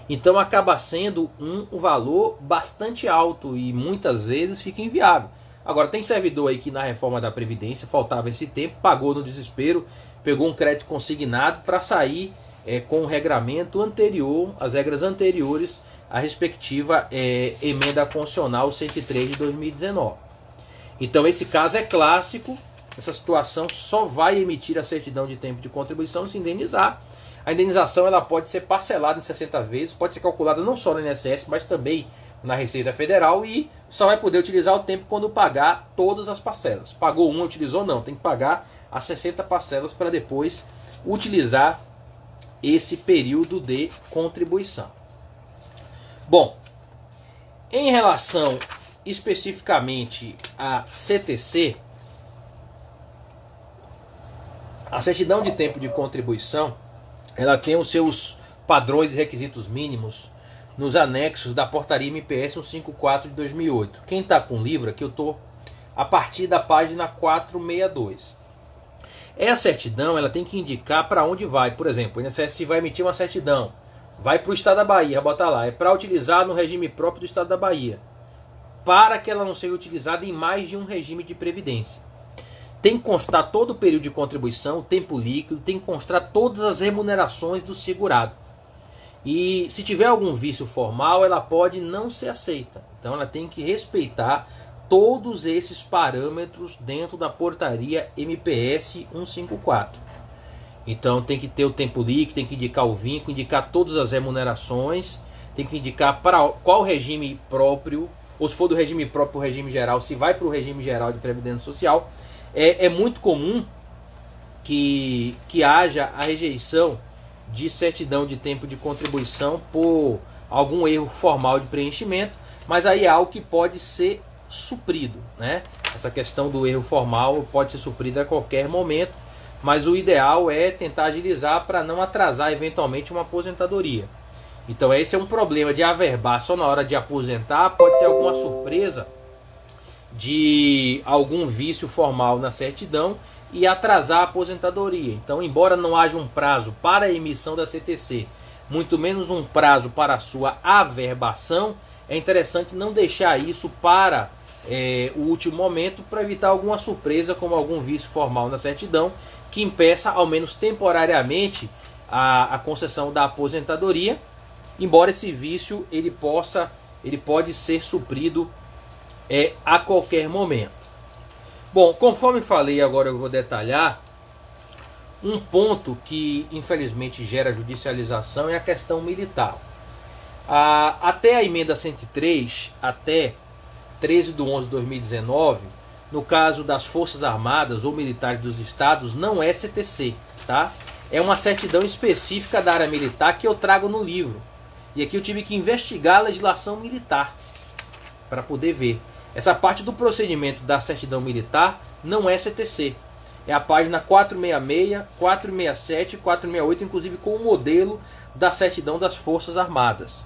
Então acaba sendo um valor bastante alto e muitas vezes fica inviável. Agora tem servidor aí que na reforma da Previdência faltava esse tempo, pagou no desespero, pegou um crédito consignado para sair com o regramento anterior, as regras anteriores à respectiva emenda constitucional 103 de 2019. Então esse caso é clássico. Essa situação só vai emitir a certidão de tempo de contribuição se indenizar. A indenização ela pode ser parcelada em 60 vezes, pode ser calculada não só no INSS, mas também na Receita Federal, e só vai poder utilizar o tempo quando pagar todas as parcelas. Pagou uma, utilizou não, tem que pagar as 60 parcelas para depois utilizar esse período de contribuição. Bom, em relação especificamente a CTC, a certidão de tempo de contribuição, ela tem os seus padrões e requisitos mínimos nos anexos da portaria MPS 154 de 2008. Quem está com o livro aqui, eu estou a partir da página 462. Essa certidão ela tem que indicar para onde vai. Por exemplo, o INSS vai emitir uma certidão, vai para o Estado da Bahia, bota lá, é para utilizar no regime próprio do Estado da Bahia, para que ela não seja utilizada em mais de um regime de previdência. Tem que constar todo o período de contribuição, o tempo líquido, tem que constar todas as remunerações do segurado. E se tiver algum vício formal, ela pode não ser aceita. Então ela tem que respeitar todos esses parâmetros dentro da portaria MPS 154. Então tem que ter o tempo líquido, tem que indicar o vínculo, indicar todas as remunerações, tem que indicar para qual regime próprio, ou se for do regime próprio para o regime geral, se vai para o regime geral de previdência social. É muito comum que haja a rejeição de certidão de tempo de contribuição por algum erro formal de preenchimento, mas aí é algo que pode ser suprido, né? Essa questão do erro formal pode ser suprida a qualquer momento, mas o ideal é tentar agilizar para não atrasar eventualmente uma aposentadoria. Então esse é um problema de averbar só na hora de aposentar, pode ter alguma surpresa de algum vício formal na certidão e atrasar a aposentadoria. Então, embora não haja um prazo para a emissão da CTC, muito menos um prazo para a sua averbação, é interessante não deixar isso para o último momento para evitar alguma surpresa, como algum vício formal na certidão, que impeça, ao menos temporariamente, a concessão da aposentadoria, embora esse vício ele pode ser suprido a qualquer momento. Bom, conforme falei, agora eu vou detalhar um ponto que infelizmente gera judicialização, é a questão militar. Até a emenda 103, até 13/11/2019, no caso das Forças Armadas ou militares dos estados, não é CTC, tá? É uma certidão específica da área militar que eu trago no livro. E aqui eu tive que investigar a legislação militar para poder ver. Essa parte do procedimento da certidão militar não é CTC. É a página 466, 467 e 468, inclusive com o modelo da certidão das Forças Armadas.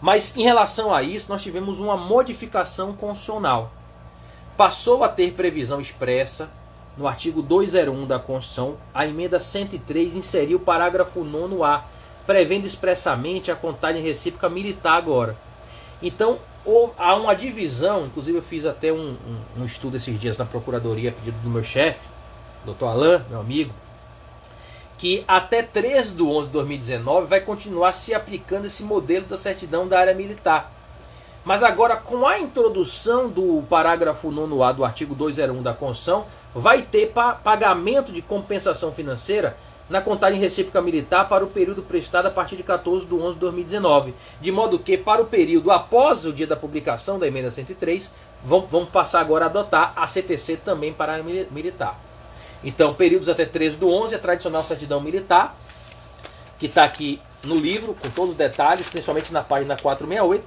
Mas em relação a isso, nós tivemos uma modificação constitucional. Passou a ter previsão expressa no artigo 201 da Constituição, a emenda 103 inseriu o parágrafo 9º-A, prevendo expressamente a contagem recíproca militar agora. Então, há uma divisão, inclusive eu fiz até um estudo esses dias na Procuradoria, a pedido do meu chefe, Dr. Alain, meu amigo, que até 13/11/2019 vai continuar se aplicando esse modelo da certidão da área militar. Mas agora, com a introdução do parágrafo 9º-A do artigo 201 da Constituição, vai ter pagamento de compensação financeira na contagem recíproca militar para o período prestado a partir de 14/11/2019. De modo que, para o período após o dia da publicação da emenda 103, vamos passar agora a adotar a CTC também para a área militar. Então, períodos até 13/11, a tradicional certidão militar, que está aqui no livro, com todos os detalhes, principalmente na página 468.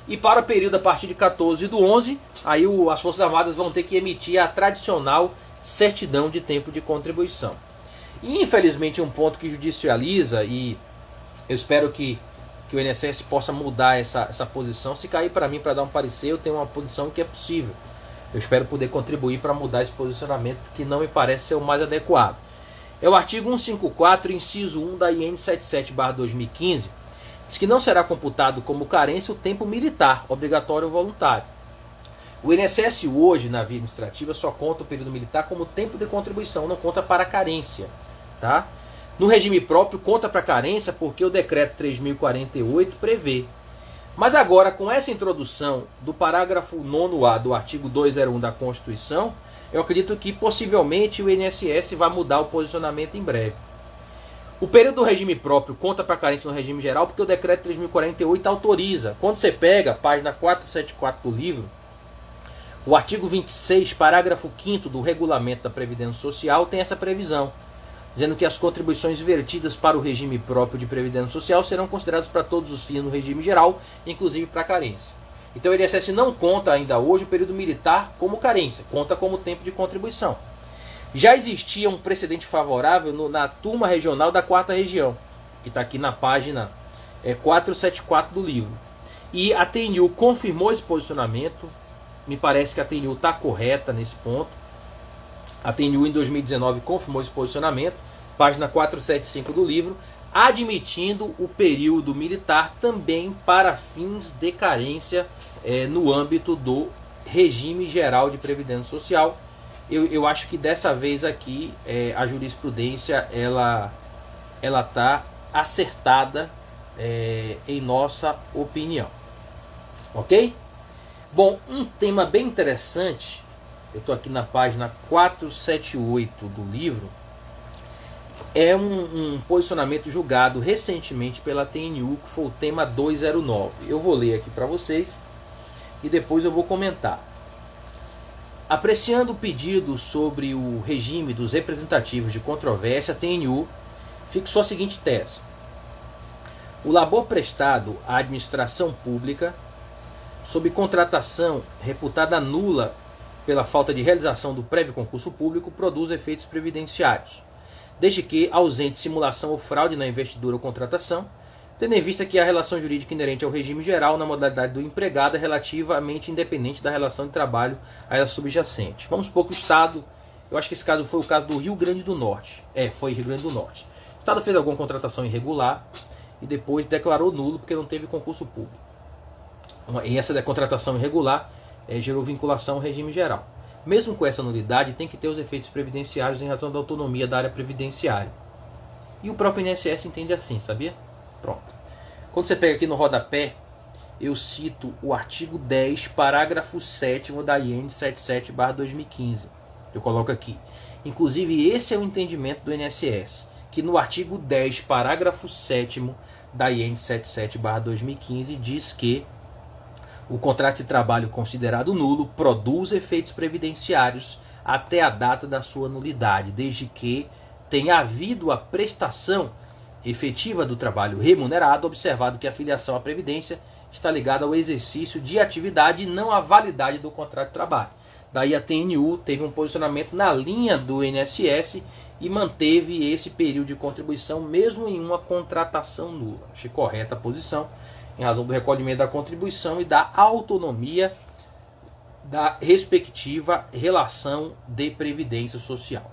E para o período a partir de 14/11, aí as Forças Armadas vão ter que emitir a tradicional certidão de tempo de contribuição. E infelizmente um ponto que judicializa, e eu espero que o INSS possa mudar essa posição. Se cair para mim para dar um parecer, eu tenho uma posição que é possível. Eu espero poder contribuir para mudar esse posicionamento, que não me parece ser o mais adequado. É o artigo 154, inciso 1 da IN 77/2015, diz que não será computado como carência o tempo militar, obrigatório ou voluntário. O INSS hoje, na via administrativa, só conta o período militar como tempo de contribuição, não conta para carência. Tá? No regime próprio, conta para carência porque o decreto 3048 prevê. Mas agora, com essa introdução do parágrafo 9º-A do artigo 201 da Constituição, eu acredito que possivelmente o INSS vai mudar o posicionamento em breve. O período do regime próprio conta para carência no regime geral porque o decreto 3048 autoriza. Quando você pega a página 474 do livro, o artigo 26, parágrafo 5º do regulamento da Previdência Social tem essa previsão, dizendo que as contribuições vertidas para o regime próprio de Previdência Social serão consideradas para todos os fins no regime geral, inclusive para carência. Então o INSS não conta ainda hoje o período militar como carência, conta como tempo de contribuição. Já existia um precedente favorável na turma regional da 4ª região, que está aqui na página 474 do livro. E a TNU confirmou esse posicionamento, me parece que a TNU está correta nesse ponto. A TNU em 2019 confirmou esse posicionamento, página 475 do livro, admitindo o período militar também para fins de carência no âmbito do regime geral de previdência social. Eu acho que dessa vez aqui a jurisprudência ela está acertada em nossa opinião. Ok? Bom, um tema bem interessante, eu estou aqui na página 478 do livro, é um posicionamento julgado recentemente pela TNU, que foi o tema 209. Eu vou ler aqui para vocês e depois eu vou comentar. Apreciando o pedido sobre o regime dos representativos de controvérsia, a TNU fixou a seguinte tese: o labor prestado à administração pública, sob contratação reputada nula pela falta de realização do prévio concurso público, produz efeitos previdenciários, desde que ausente simulação ou fraude na investidura ou contratação, tendo em vista que a relação jurídica inerente ao regime geral na modalidade do empregado é relativamente independente da relação de trabalho a ela subjacente. Vamos supor que o Estado, eu acho que esse caso foi o caso do Rio Grande do Norte. Foi Rio Grande do Norte. O Estado fez alguma contratação irregular e depois declarou nulo porque não teve concurso público. E essa contratação irregular gerou vinculação ao regime geral. Mesmo com essa nulidade, tem que ter os efeitos previdenciários em razão da autonomia da área previdenciária. E o próprio INSS entende assim, sabia? Pronto. Quando você pega aqui no rodapé, eu cito o artigo 10, parágrafo 7º da IN 77/2015. Eu coloco aqui. Inclusive, esse é o entendimento do INSS, que no artigo 10, parágrafo 7º da IN 77/2015 diz que o contrato de trabalho considerado nulo produz efeitos previdenciários até a data da sua nulidade, desde que tenha havido a prestação efetiva do trabalho remunerado, observado que a filiação à Previdência está ligada ao exercício de atividade e não à validade do contrato de trabalho. Daí a TNU teve um posicionamento na linha do INSS e manteve esse período de contribuição mesmo em uma contratação nula. Achei correta a posição, em razão do recolhimento da contribuição e da autonomia da respectiva relação de previdência social.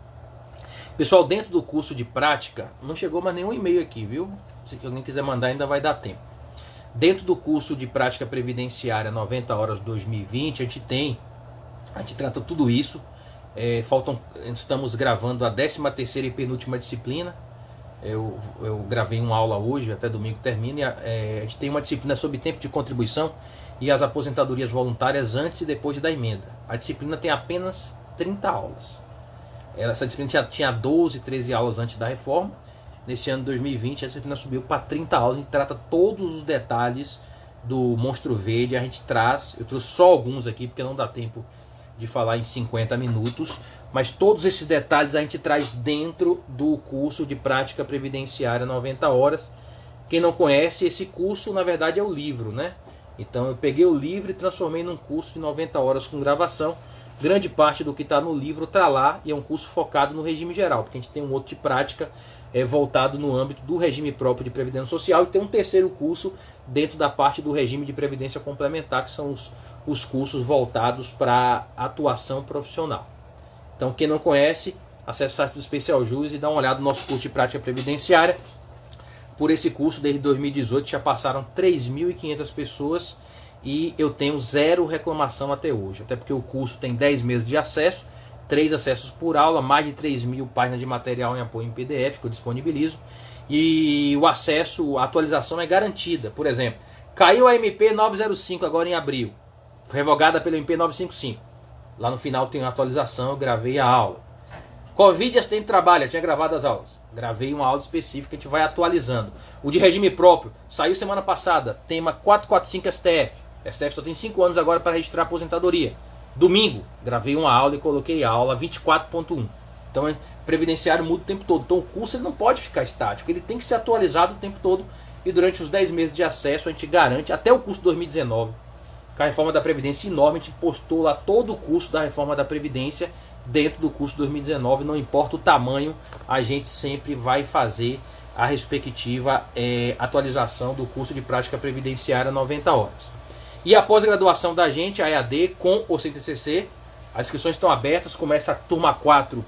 Pessoal, dentro do curso de prática, não chegou mais nenhum e-mail aqui, viu? Se alguém quiser mandar, ainda vai dar tempo. Dentro do curso de prática previdenciária 90 horas 2020, a gente trata tudo isso. Estamos gravando a 13ª e penúltima disciplina. Eu gravei uma aula hoje, até domingo termina. A gente tem uma disciplina sobre tempo de contribuição e as aposentadorias voluntárias antes e depois da emenda. A disciplina tem apenas 30 aulas. Essa disciplina já tinha 12, 13 aulas antes da reforma. Nesse ano de 2020 a disciplina subiu para 30 aulas. A gente trata todos os detalhes do Monstro Verde. A gente traz, eu trouxe só alguns aqui porque não dá tempo de falar em 50 minutos, mas todos esses detalhes a gente traz dentro do curso de prática previdenciária 90 horas. Quem não conhece, esse curso na verdade é o livro, né? Então eu peguei o livro e transformei num curso de 90 horas com gravação. Grande parte do que está no livro está lá e é um curso focado no regime geral, porque a gente tem um outro de prática voltado no âmbito do regime próprio de previdência social, e tem um terceiro curso dentro da parte do regime de previdência complementar, que são os cursos voltados para atuação profissional. Então quem não conhece, acesse o site do Especial Jus e dá uma olhada no nosso curso de prática previdenciária. Por esse curso, desde 2018, já passaram 3.500 pessoas e eu tenho 0 reclamação até hoje. Até porque o curso tem 10 meses de acesso, 3 acessos por aula, mais de 3.000 páginas de material em apoio em PDF que eu disponibilizo. E o acesso, a atualização é garantida. Por exemplo, caiu a MP 905 agora em abril, revogada pela MP 955. Lá no final tem uma atualização, eu gravei a aula. Covid e acidente de trabalho, eu tinha gravado as aulas. Gravei uma aula específica, a gente vai atualizando. O de regime próprio, saiu semana passada, tema 445 STF. STF só tem 5 anos agora para registrar a aposentadoria. Domingo, gravei uma aula e coloquei a aula 24.1. Então, previdenciário muda o tempo todo. Então, o curso ele não pode ficar estático, ele tem que ser atualizado o tempo todo. E durante os 10 meses de acesso, a gente garante, até o curso 2019, com a reforma da Previdência enorme, a gente postou lá todo o custo da reforma da Previdência dentro do custo 2019, não importa o tamanho, a gente sempre vai fazer a respectiva atualização do curso de prática previdenciária 90 horas. E a pós-graduação da gente, a EAD, com ou sem TCC, as inscrições estão abertas, começa a turma 4,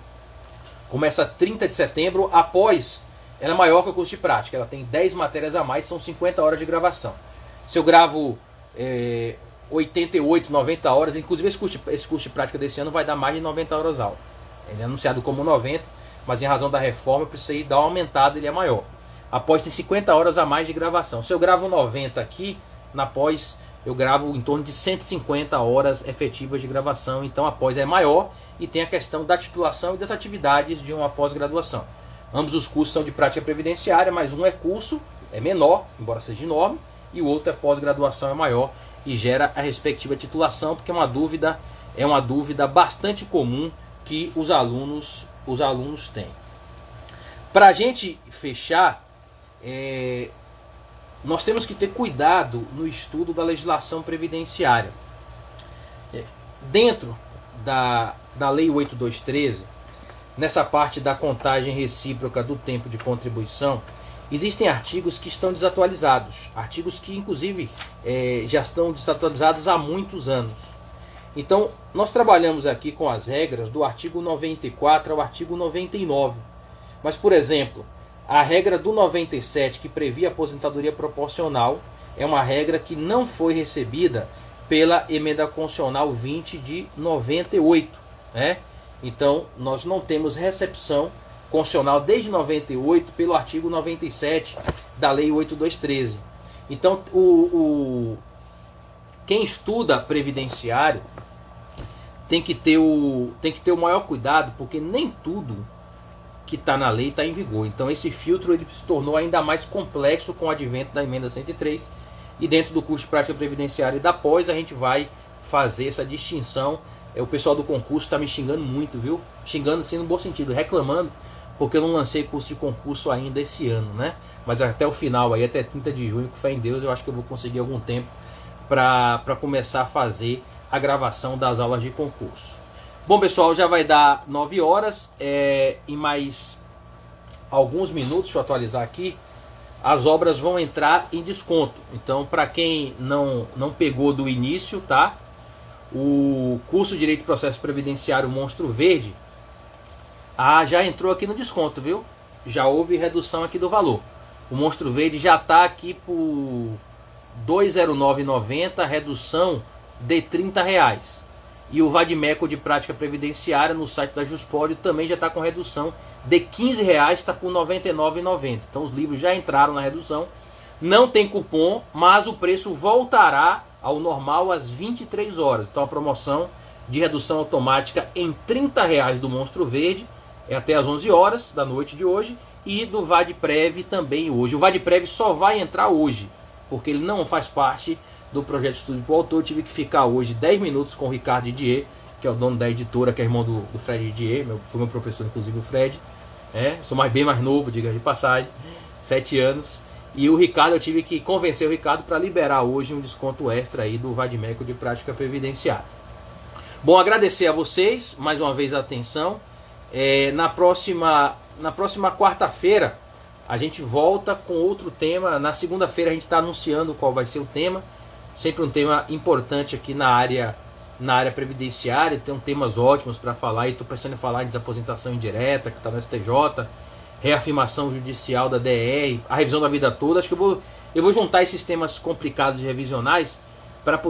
começa 30 de setembro, após, ela é maior que o curso de prática, ela tem 10 matérias a mais, são 50 horas de gravação. Se eu gravo 88, 90 horas, inclusive esse curso de prática desse ano vai dar mais de 90 horas aula. Ele é anunciado como 90, mas em razão da reforma eu precisei dar uma aumentada, ele é maior. Após tem 50 horas a mais de gravação. Se eu gravo 90 aqui, na pós eu gravo em torno de 150 horas efetivas de gravação, então a pós é maior e tem a questão da titulação e das atividades de uma pós-graduação. Ambos os cursos são de prática previdenciária, mas um é curso, é menor, embora seja enorme, e o outro é pós-graduação, é maior e gera a respectiva titulação, porque é uma dúvida bastante comum que os alunos têm. Para a gente fechar, nós temos que ter cuidado no estudo da legislação previdenciária. Dentro da Lei 8213, nessa parte da contagem recíproca do tempo de contribuição, existem artigos que estão desatualizados, artigos que inclusive já estão desatualizados há muitos anos. Então, nós trabalhamos aqui com as regras do artigo 94 ao artigo 99. Mas, por exemplo, a regra do 97, que previa aposentadoria proporcional, é uma regra que não foi recebida pela Emenda Constitucional 20 de 98. Né? Então, nós não temos recepção constitucional desde 98 pelo artigo 97 da Lei 8213. Então, quem estuda previdenciário tem que ter o maior cuidado, porque nem tudo que está na lei está em vigor. Então esse filtro ele se tornou ainda mais complexo com o advento da emenda 103, e dentro do curso de prática previdenciária e da pós a gente vai fazer essa distinção. O pessoal do concurso está me xingando muito, viu? Xingando assim no bom sentido, reclamando porque eu não lancei curso de concurso ainda esse ano, né? Mas até o final, aí até 30 de junho, com fé em Deus, eu acho que eu vou conseguir algum tempo para começar a fazer a gravação das aulas de concurso. Bom, pessoal, já vai dar 9 horas, em mais alguns minutos, deixa eu atualizar aqui, as obras vão entrar em desconto. Então, para quem não pegou do início, tá? O curso de Direito e Processo Previdenciário Monstro Verde, já entrou aqui no desconto, viu? Já houve redução aqui do valor. O Monstro Verde já está aqui por R$ 209,90, redução de R$ 30. E o Vadimeco de Prática Previdenciária no site da Juspoli também já está com redução de R$ 15, está por R$ 99,90. Então os livros já entraram na redução. Não tem cupom, mas o preço voltará ao normal às 23 horas. Então a promoção de redução automática em R$ 30 do Monstro Verde é até às 11 horas da noite de hoje. E do Vadprev também hoje. O Vadprev só vai entrar hoje, porque ele não faz parte do projeto de estudo para o autor. Eu tive que ficar hoje 10 minutos com o Ricardo Didier, que é o dono da editora, que é irmão do Fred Didier, foi meu professor, inclusive, o Fred. Sou bem mais novo, diga de passagem, 7 anos. E o Ricardo, eu tive que convencer o Ricardo para liberar hoje um desconto extra aí do Vadimeco de Prática Previdenciária. Bom, agradecer a vocês, mais uma vez, a atenção. Na próxima quarta-feira, a gente volta com outro tema. Na segunda-feira a gente está anunciando qual vai ser o tema. Sempre um tema importante aqui na área previdenciária. Tem temas ótimos para falar. E estou pensando em falar em desaposentação indireta, que está no STJ, reafirmação judicial da DR, a revisão da vida toda. Acho que eu vou juntar esses temas complicados e revisionais,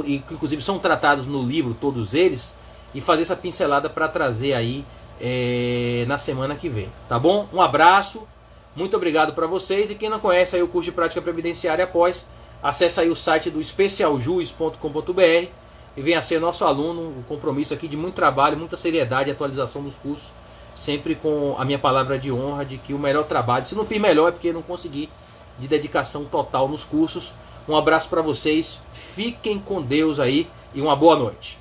e que inclusive são tratados no livro, todos eles, e fazer essa pincelada para trazer aí na semana que vem. Tá bom? Um abraço, muito obrigado para vocês. E quem não conhece aí o curso de Prática Previdenciária após, acesse aí o site do especialjus.com.br e venha ser nosso aluno. Um compromisso aqui de muito trabalho, muita seriedade e atualização dos cursos, sempre com a minha palavra de honra de que o melhor trabalho, se não fiz melhor é porque não consegui, de dedicação total nos cursos. Um abraço para vocês, fiquem com Deus aí e uma boa noite.